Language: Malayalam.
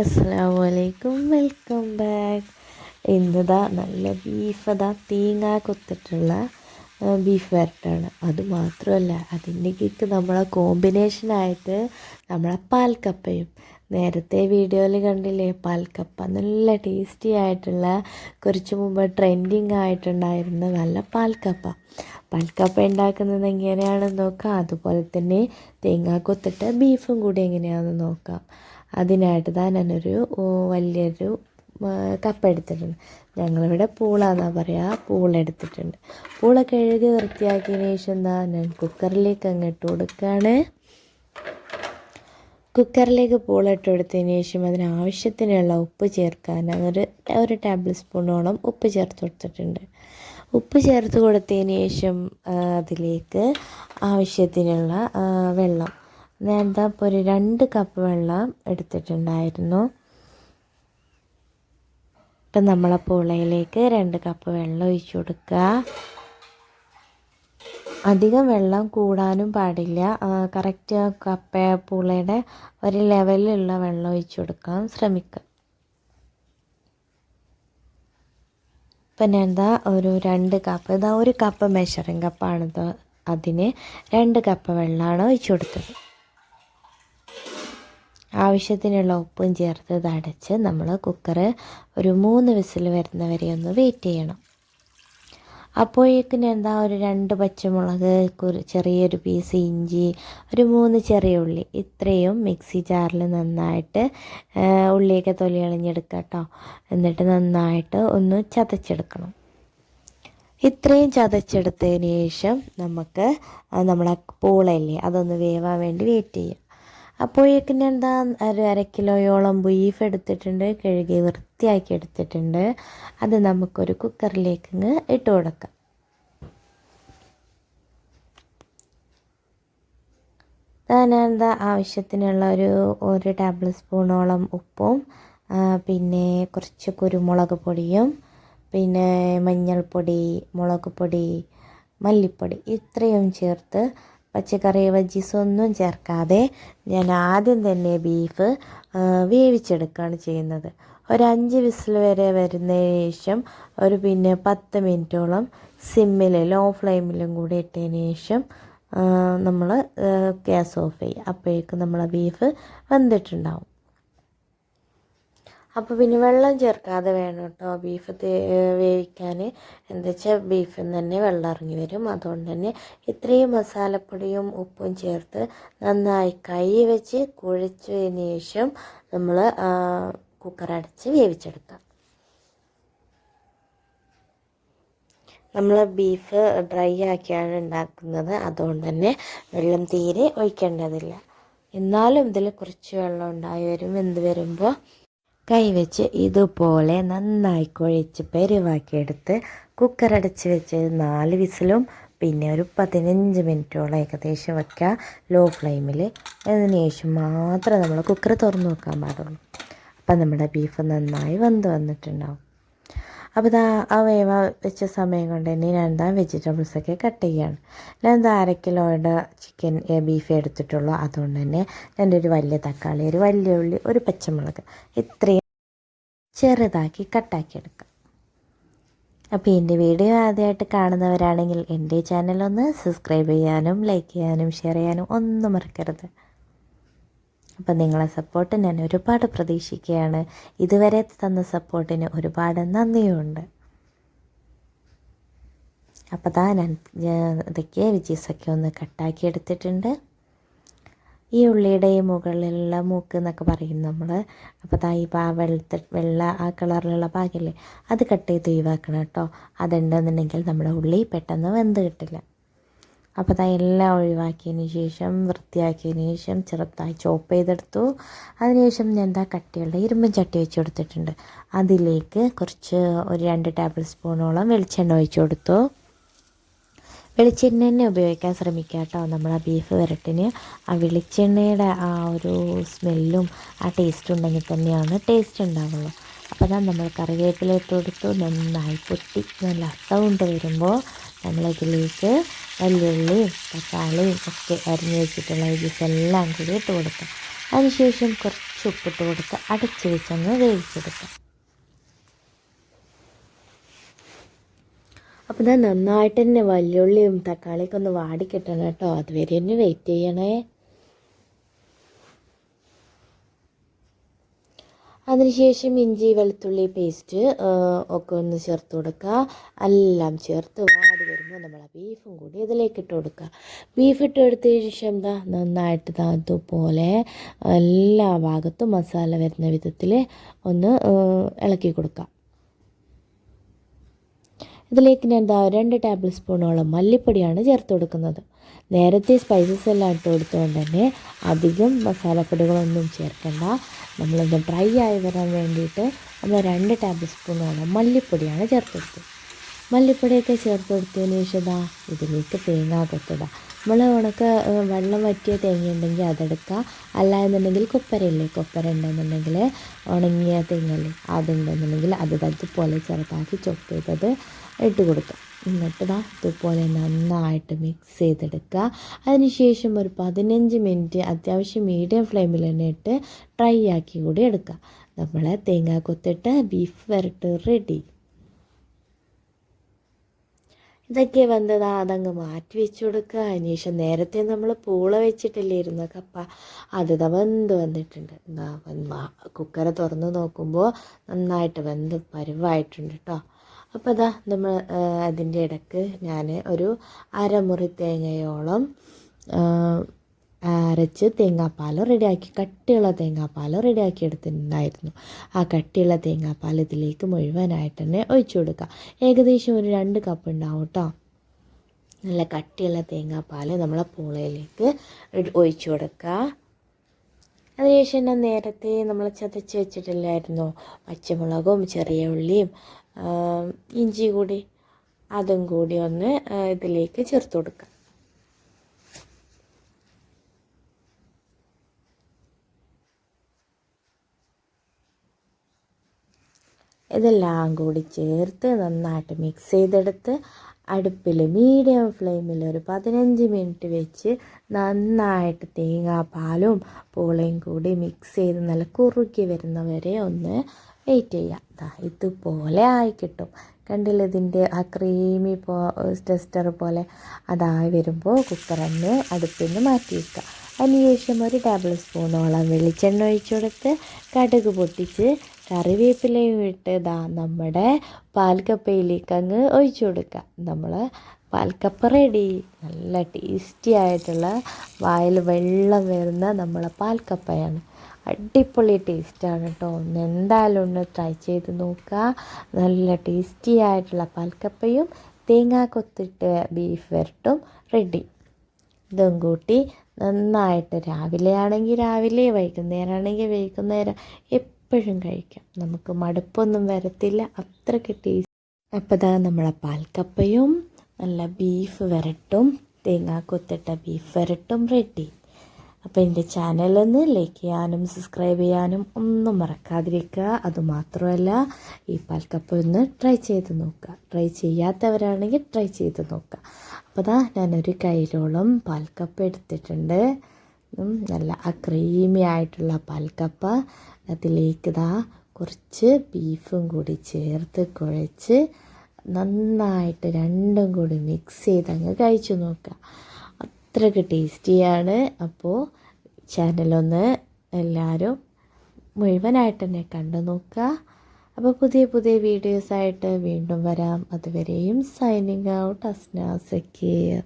അസ്സലാമലൈക്കും, വെൽക്കം ബാക്ക്. ഇന്നതാ നല്ല ബീഫ് തേങ്ങ കൊത്തിട്ടുള്ള ബീഫ് വരട്ടാണ്. അതുമാത്രമല്ല, അതിൻ്റെക്ക് നമ്മളെ കോമ്പിനേഷനായിട്ട് നമ്മളെ പാൽക്കപ്പയും നേരത്തെ വീഡിയോയിൽ കണ്ടില്ലേ, പാൽക്കപ്പ നല്ല ടേസ്റ്റി ആയിട്ടുള്ള കുറച്ച് മുമ്പ് ട്രെൻഡിങ് ആയിട്ടുണ്ടായിരുന്ന നല്ല പാൽക്കപ്പ ഉണ്ടാക്കുന്നത് എങ്ങനെയാണെന്ന് നോക്കാം. അതുപോലെ തന്നെ തേങ്ങ കൊത്തിട്ട് ബീഫും കൂടി എങ്ങനെയാണെന്ന് നോക്കാം. അതിനായിട്ട് ഞാനൊരു വലിയൊരു കപ്പ എടുത്തിട്ടുണ്ട്. ഞങ്ങളിവിടെ പൂളാന്നാണ് പറയുക. പൂള എടുത്തിട്ടുണ്ട്. പൂള കഴുകി വൃത്തിയാക്കിയതിന് ശേഷം ഞാൻ കുക്കറിലേക്ക് അങ്ങോട്ട് കൊടുക്കുകയാണ്. കുക്കറിലേക്ക് പൂള ഇട്ട് കൊടുത്തതിന് ശേഷം അതിനാവശ്യത്തിനുള്ള ഉപ്പ് ചേർക്കാൻ ഒരു ടേബിൾ സ്പൂണോളം ഉപ്പ് ചേർത്ത് കൊടുത്തിട്ടുണ്ട്. ഉപ്പ് ചേർത്ത് കൊടുത്തതിന് ശേഷം അതിലേക്ക് ആവശ്യത്തിനുള്ള വെള്ളം, ഞാൻ ഇപ്പോൾ ഒരു 2 കപ്പ് വെള്ളം എടുത്തിട്ടുണ്ടായിരുന്നു. ഇപ്പം നമ്മളെ പൂളയിലേക്ക് 2 കപ്പ് വെള്ളം ഒഴിച്ചു കൊടുക്കുക. അധികം വെള്ളം കൂടാനും പാടില്ല. കറക്റ്റ് പൂളയുടെ ഒരു ലെവലിലുള്ള വെള്ളം ഒഴിച്ചു കൊടുക്കാൻ ശ്രമിക്കുക. ഇപ്പം ഞാൻ ഒരു 2 കപ്പ്, 1 കപ്പ് മെഷറിങ് കപ്പാണിത്, അതിന് 2 കപ്പ് വെള്ളമാണ് ഒഴിച്ചു കൊടുത്തത്. ആവശ്യത്തിനുള്ള ഉപ്പും ചേർത്ത് അടച്ച് നമ്മൾ കുക്കർ ഒരു 3 വിസിൽ വരുന്നവരെ ഒന്ന് വെയിറ്റ് ചെയ്യണം. അപ്പോഴേക്കും ഒരു 2 പച്ചമുളക്, ചെറിയൊരു പീസ് ഇഞ്ചി, ഒരു 3 ചെറിയ ഉള്ളി, ഇത്രയും മിക്സി ജാറിൽ നന്നായിട്ട് ഉള്ളിയൊക്കെ തൊലി കളഞ്ഞെടുക്കുക കേട്ടോ. എന്നിട്ട് നന്നായിട്ട് ഒന്ന് ചതച്ചെടുക്കണം. ഇത്രയും ചതച്ചെടുത്തതിന് ശേഷം നമുക്ക് നമ്മളെ പൂളയില്ലേ അതൊന്ന് വേവാൻ വേണ്ടി വെയിറ്റ് ചെയ്യാം. അപ്പോഴേക്കും ഒരു 1/2 കിലോയോളം ബീഫ് എടുത്തിട്ടുണ്ട്, കഴുകി വൃത്തിയാക്കി എടുത്തിട്ടുണ്ട്. അത് നമുക്കൊരു കുക്കറിലേക്ക് ഇട്ട് കൊടുക്കാം. ആവശ്യത്തിനുള്ള ഒരു ടേബിൾ സ്പൂണോളം ഉപ്പും, പിന്നെ കുറച്ച് കുരുമുളക് പൊടിയും, പിന്നെ മഞ്ഞൾപ്പൊടി, മുളക് പൊടി, മല്ലിപ്പൊടി ഇത്രയും ചേർത്ത് പച്ചക്കറി വെജീസൊന്നും ചേർക്കാതെ ഞാൻ ആദ്യം തന്നെ ബീഫ് വേവിച്ചെടുക്കുകയാണ് ചെയ്യുന്നത്. ഒരു 5 വിസിൽ വരെ വരുന്നതിന് ശേഷം ഒരു 10 മിനിറ്റോളം സിമ്മിൽ ലോ ഫ്ലെയിമിലും കൂടി ഇട്ടതിന് ശേഷം നമ്മൾ ഗ്യാസ് ഓഫ് ചെയ്യുക. അപ്പോഴേക്കും നമ്മളെ ബീഫ് വെന്തിട്ടുണ്ടാവും. അപ്പോൾ വെള്ളം ചേർക്കാതെ വേണം കേട്ടോ ബീഫ് വേവിക്കാൻ. എന്താ വെച്ചാൽ ബീഫിൽ നിന്ന് തന്നെ വെള്ളം ഇറങ്ങി വരും. അതുകൊണ്ട് തന്നെ ഇത്രയും മസാലപ്പൊടിയും ഉപ്പും ചേർത്ത് നന്നായി കൈ വെച്ച് കുഴച്ചതിന് ശേഷം നമ്മൾ കുക്കർ അടച്ച് വേവിച്ചെടുക്കാം. നമ്മൾ ബീഫ് ഡ്രൈ ആക്കിയാണ് ഉണ്ടാക്കുന്നത്. അതുകൊണ്ട് തന്നെ വെള്ളം തീരെ ഒഴിക്കേണ്ടതില്ല. എന്നാലും ഇതിൽ കുറച്ച് വെള്ളം ഉണ്ടായി വരും. വെന്ത് വരുമ്പോൾ കൈവച്ച് ഇതുപോലെ നന്നായി കുഴച്ച് പെരുവാക്കിയെടുത്ത് കുക്കർ അടച്ച് വെച്ച് 4 വിസിലും പിന്നെ ഒരു 15 മിനിറ്റോളം ഏകദേശം വയ്ക്കുക ലോ ഫ്ലെയിമിൽ. അതിന് ശേഷം മാത്രം നമ്മൾ കുക്കർ തുറന്ന് വെക്കാൻ പാടുള്ളൂ. അപ്പം നമ്മുടെ ബീഫ് നന്നായി വെന്ത് വന്നിട്ടുണ്ടാവും. അപ്പോൾ ആ വേവ വെച്ച സമയം കൊണ്ട് തന്നെ ഞാൻ വെജിറ്റബിൾസൊക്കെ കട്ട് ചെയ്യുകയാണ്. ഞാൻ 1/2 കിലോയുടെ ബീഫ് എടുത്തിട്ടുള്ളൂ. അതുകൊണ്ട് തന്നെ എൻ്റെ ഒരു വലിയ തക്കാളി, ഒരു വലിയ ഉള്ളി, ഒരു പച്ചമുളക് ഇത്രയും ചെറുതാക്കി കട്ടാക്കി എടുക്കാം. അപ്പോൾ എൻ്റെ വീഡിയോ ആദ്യമായിട്ട് കാണുന്നവരാണെങ്കിൽ എൻ്റെ ചാനലൊന്ന് സബ്സ്ക്രൈബ് ചെയ്യാനും ലൈക്ക് ചെയ്യാനും ഷെയർ ചെയ്യാനും ഒന്നും മറക്കരുത്. അപ്പം നിങ്ങളെ സപ്പോർട്ട് ഞാൻ ഒരുപാട് പ്രതീക്ഷിക്കുകയാണ്. ഇതുവരെ തന്ന സപ്പോർട്ടിന് ഒരുപാട് നന്ദിയുണ്ട്. അപ്പോൾ ഞാൻ ഇതൊക്കെ വെജീസൊക്കെ ഒന്ന് കട്ടാക്കി എടുത്തിട്ടുണ്ട്. ഈ ഉള്ളിയുടെ മുകളിലുള്ള മൂക്ക് എന്നൊക്കെ പറയും നമ്മൾ. അപ്പോൾ ഈ വെള്ള ആ കളറിലുള്ള ഭാഗമില്ലേ അത് കട്ട് ചെയ്ത് ഒഴിവാക്കണം കേട്ടോ. അതുണ്ടെന്നുണ്ടെങ്കിൽ നമ്മുടെ ഉള്ളി പെട്ടെന്ന് വെന്ത് കിട്ടില്ല. അപ്പോൾ എല്ലാം ഒഴിവാക്കിയതിന് ശേഷം വൃത്തിയാക്കിയതിന് ശേഷം ചെറുതായി ചോപ്പ് ചെയ്തെടുത്തു. അതിനുശേഷം ഞാൻ കട്ടിയുള്ള ഇരുമ്പൻ ചട്ടി വെച്ച് കൊടുത്തിട്ടുണ്ട്. അതിലേക്ക് ഒരു 2 ടേബിൾ സ്പൂണോളം വെളിച്ചെണ്ണ ഒഴിച്ചു കൊടുത്തു. വെളിച്ചെണ്ണ തന്നെ ഉപയോഗിക്കാൻ ശ്രമിക്കുക കേട്ടോ. നമ്മൾ ആ ബീഫ് വരട്ടിന് ആ വെളിച്ചെണ്ണയുടെ ആ ഒരു സ്മെല്ലും ആ ടേസ്റ്റും ഉണ്ടെങ്കിൽ തന്നെയാണ് ടേസ്റ്റ് ഉണ്ടാവുള്ളൂ. അപ്പോൾ നമ്മൾ കറിവേപ്പില ഇട്ട് കൊടുത്തു. നന്നായി പൊട്ടി നല്ല സൗണ്ട് വരുമ്പോൾ നമ്മളിതിലേക്ക് വെല്ലുള്ളിയും തക്കാളിയും ഒക്കെ അരിഞ്ഞ് വെച്ചിട്ടുള്ള ഇതെല്ലാം കൂടി ഇട്ട് കൊടുക്കാം. അതിനുശേഷം കുറച്ച് കുറച്ച് ഉപ്പിട്ട് കൊടുത്ത് അടച്ച് വെച്ചൊന്ന് വേവിച്ചെടുക്കാം. അപ്പോൾ ഇത് നന്നായിട്ട് തന്നെ വല്യുള്ളിയും തക്കാളിയൊക്കെ ഒന്ന് വാടിക്കിട്ടണം കേട്ടോ. അതുവരെ തന്നെ വെയിറ്റ് ചെയ്യണേ. അതിനുശേഷം ഇഞ്ചി വെളുത്തുള്ളി പേസ്റ്റ് ഒക്കെ ഒന്ന് ചേർത്ത് കൊടുക്കുക. എല്ലാം ചേർത്ത് വാടി വരുമ്പോൾ നമ്മൾ ബീഫും കൂടി ഇതിലേക്ക് ഇട്ട് കൊടുക്കുക. ബീഫ് ഇട്ട് എടുത്തതിന് ശേഷം നന്നായിട്ട് അതുപോലെ എല്ലാ ഭാഗത്തും മസാല വരുന്ന വിധത്തിൽ ഒന്ന് ഇളക്കി കൊടുക്കുക. ഇതിലേക്ക് ഞാൻ 2 ടേബിൾ സ്പൂണോളം മല്ലിപ്പൊടിയാണ് ചേർത്ത് കൊടുക്കുന്നത്. നേരത്തെ സ്പൈസസ് എല്ലാം ഇട്ട് കൊടുത്തുകൊണ്ട് തന്നെ അധികം മസാലപ്പൊടികളൊന്നും ചേർക്കണ്ട. നമ്മളൊന്ന് ഡ്രൈ ആയി വരാൻ വേണ്ടിയിട്ട് നമ്മൾ 2 ടേബിൾ സ്പൂണോളം മല്ലിപ്പൊടിയാണ് ചേർത്ത് കൊടുത്തത്. മല്ലിപ്പൊടിയൊക്കെ ചേർത്ത് കൊടുത്തതിന് ശേഷം ഇതിലേക്ക് തേങ്ങ കൊത്തിടുക. നമ്മൾ ഉണക്ക വെള്ളം വറ്റിയ തേങ്ങ ഉണ്ടെങ്കിൽ അതെടുക്കുക. അല്ല എന്നുണ്ടെങ്കിൽ കൊപ്പരയില്ലേ, കൊപ്പര ഉണ്ടെന്നുണ്ടെങ്കിൽ ഉണങ്ങിയ തേങ്ങല്ലേ അതുണ്ടെന്നുണ്ടെങ്കിൽ അത് അതുപോലെ ചെറുതാക്കി ചൊപ്പ് ചെയ്തത് ഇട്ട് കൊടുക്കുക. എന്നിട്ട് ഇതുപോലെ നന്നായിട്ട് മിക്സ് ചെയ്തെടുക്കുക. അതിനുശേഷം ഒരു 15 മിനിറ്റ് അത്യാവശ്യം മീഡിയം ഫ്ലെയിമിൽ തന്നെ ഇട്ട് ഡ്രൈ ആക്കി കൂടി എടുക്കുക. നമ്മൾ തേങ്ങ കൊത്തിട്ട് ബീഫ് വരട്ട് റെഡി. ഇതൊക്കെ അതങ്ങ് മാറ്റി വെച്ച് കൊടുക്കുക. അതിനുശേഷം നേരത്തെ നമ്മൾ പൂള വെച്ചിട്ടില്ലായിരുന്നു കപ്പ, അത് വന്നിട്ടുണ്ട്. കുക്കർ തുറന്ന് നോക്കുമ്പോൾ നന്നായിട്ട് വെന്ത് പരുവായിട്ടുണ്ട് കേട്ടോ. അപ്പോൾ നമ്മൾ അതിൻ്റെ ഇടയ്ക്ക് ഞാൻ ഒരു അരമുറി തേങ്ങയോളം അരച്ച് തേങ്ങാപ്പാൽ റെഡിയാക്കി, കട്ടിയുള്ള തേങ്ങാപ്പാൽ റെഡിയാക്കി എടുത്തിട്ടുണ്ടായിരുന്നു. ആ കട്ടിയുള്ള തേങ്ങാപ്പാൽ ഇതിലേക്ക് മുഴുവനായിട്ട് തന്നെ ഒഴിച്ചു കൊടുക്കുക. ഏകദേശം ഒരു 2 കപ്പ് ഉണ്ടാവും കേട്ടോ. നല്ല കട്ടിയുള്ള തേങ്ങാപ്പാൽ നമ്മളെ പൂളയിലേക്ക് ഒഴിച്ചു കൊടുക്കുക. അതിനുശേഷം ഞാൻ നേരത്തെ നമ്മൾ ചതച്ച് വെച്ചിട്ടില്ലായിരുന്നു പച്ചമുളകും ചെറിയ ഉള്ളിയും ഇഞ്ചി കൂടി, അതും കൂടി ഒന്ന് ഇതിലേക്ക് ചേർത്ത് കൊടുക്കുക. ഇതെല്ലാം കൂടി ചേർത്ത് നന്നായിട്ട് മിക്സ് ചെയ്തെടുത്ത് അടുപ്പിൽ മീഡിയം ഫ്ലെയിമിൽ ഒരു 15 മിനിറ്റ് വെച്ച് നന്നായിട്ട് തേങ്ങാപ്പാലും പൂളയും കൂടി മിക്സ് ചെയ്ത് നല്ല കുറുക്കി വരുന്നവരെ ഒന്ന് വെയിറ്റ് ചെയ്യാം. ഇതുപോലെ ആയി കിട്ടും. കണ്ടില്ല, ഇതിൻ്റെ ആ ക്രീമി ടെസ്റ്റർ പോലെ അതായി വരുമ്പോൾ കുക്കറന്ന് അടുപ്പിൽ നിന്ന് മാറ്റി വയ്ക്കുക. അതിനുശേഷം ഒരു ടേബിൾ സ്പൂണോളം വെളിച്ചെണ്ണ ഒഴിച്ചു കൊടുത്ത് കടുക് പൊട്ടിച്ച് കറിവേപ്പിലയും ഇട്ട് നമ്മുടെ പാൽക്കപ്പയിലേക്ക് അങ്ങ് ഒഴിച്ചു കൊടുക്കുക. നമ്മൾ പാൽക്കപ്പ റെഡി. നല്ല ടേസ്റ്റി ആയിട്ടുള്ള വായിൽ വെള്ളം വരുന്ന നമ്മളെ പാൽക്കപ്പയാണ്. അടിപൊളി ടേസ്റ്റാണ് കേട്ടോ. എന്തായാലും ഒന്ന് ട്രൈ ചെയ്ത് നോക്കുക. നല്ല ടേസ്റ്റി ആയിട്ടുള്ള പാൽക്കപ്പയും തേങ്ങ കൊത്തിട്ട് ബീഫ് വരട്ടും റെഡി. ഇതും കൂട്ടി നന്നായിട്ട് രാവിലെ ആണെങ്കിൽ രാവിലെ, വൈകുന്നേരം ആണെങ്കിൽ വൈകുന്നേരം എപ്പോഴും കഴിക്കാം. നമുക്ക് മടുപ്പൊന്നും വരത്തില്ല, അത്രയ്ക്ക് ടേസ്റ്റ്. അപ്പോൾ നമ്മളെ പാൽക്കപ്പയും നല്ല ബീഫ് വരട്ടും തേങ്ങ കൊത്തിട്ട ബീഫ് വരട്ടും റെഡി. അപ്പോൾ എൻ്റെ ചാനലൊന്ന് ലൈക്ക് ചെയ്യാനും സബ്സ്ക്രൈബ് ചെയ്യാനും ഒന്നും മറക്കാതിരിക്കുക. അതുമാത്രമല്ല ഈ പാൽക്കപ്പ ഒന്ന് ട്രൈ ചെയ്ത് നോക്കുക. ട്രൈ ചെയ്യാത്തവരാണെങ്കിൽ ട്രൈ ചെയ്ത് നോക്കുക. അപ്പോൾ ഞാനൊരു കയ്യിലോളം പാൽക്കപ്പ എടുത്തിട്ടുണ്ട്. നല്ല ക്രീമി ആയിട്ടുള്ള പാൽക്കപ്പ. അതിലേക്ക് കുറച്ച് ബീഫും കൂടി ചേർത്ത് കുഴച്ച് നന്നായിട്ട് രണ്ടും കൂടി മിക്സ് ചെയ്തങ്ങ് കഴിച്ചു നോക്കുക. അത്രയ്ക്ക് ടേസ്റ്റിയാണ്. അപ്പോൾ ചാനലൊന്ന് എല്ലാവരും മുഴുവനായിട്ട് തന്നെ കണ്ടു നോക്കുക. അപ്പോൾ പുതിയ പുതിയ വീഡിയോസായിട്ട് വീണ്ടും വരാം. അതുവരെയും സൈനിങ് ഔട്ട്, അസ്ന സക്കീർ.